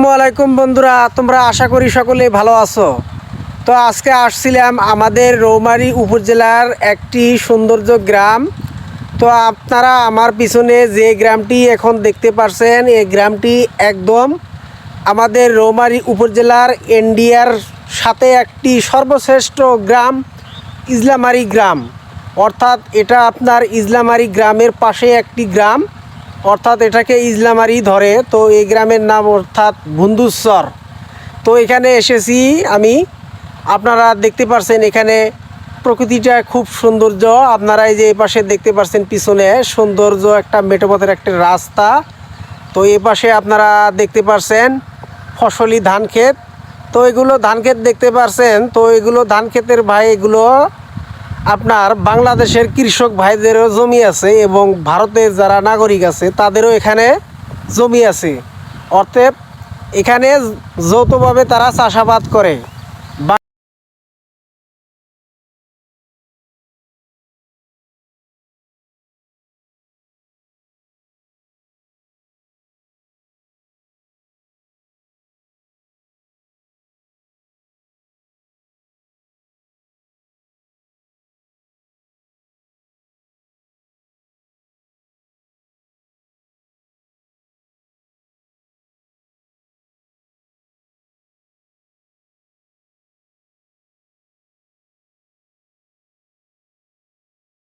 আসসালামাইকুম বন্ধুরা, তোমরা আশা করি সকলে ভালো আছো। তো আজকে আসছিলাম আমাদের রৌমারী উপজেলার একটি সৌন্দর্য গ্রাম। তো আপনারা আমার পিছনে যে গ্রামটি এখন দেখতে পাচ্ছেন, এই গ্রামটি একদম আমাদের রৌমারী উপজেলার ইন্ডিয়ার সাথে একটি সর্বশ্রেষ্ঠ গ্রাম, ইসলামারী গ্রাম। অর্থাৎ এটা আপনার ইসলামারী গ্রামের পাশে একটি গ্রাম, অর্থাৎ এটাকে ইসলামারী ধরে। তো এই গ্রামের নাম অর্থাৎ বন্ধুস্বর। তো এখানে এসেছি আমি, আপনারা দেখতে পাচ্ছেন এখানে প্রকৃতিটা খুব সৌন্দর্য। আপনারা এই যে এই পাশে দেখতে পাচ্ছেন পিছনে সৌন্দর্য একটা মেঠোপথের একটা রাস্তা। তো এই পাশে আপনারা দেখতে পাচ্ছেন ফসলি ধান ক্ষেত। তো এগুলো ধান ক্ষেত দেখতে পাচ্ছেন। তো এগুলো ধান ক্ষেতের ভাই, এগুলো আপনার বাংলাদেশের কৃষক ভাইদেরও জমি আছে এবং ভারতের যারা নাগরিক আছে তাদেরও এখানে জমি আছে। অর্থাৎ এখানে যৌথভাবে তারা চাষাবাদ করে।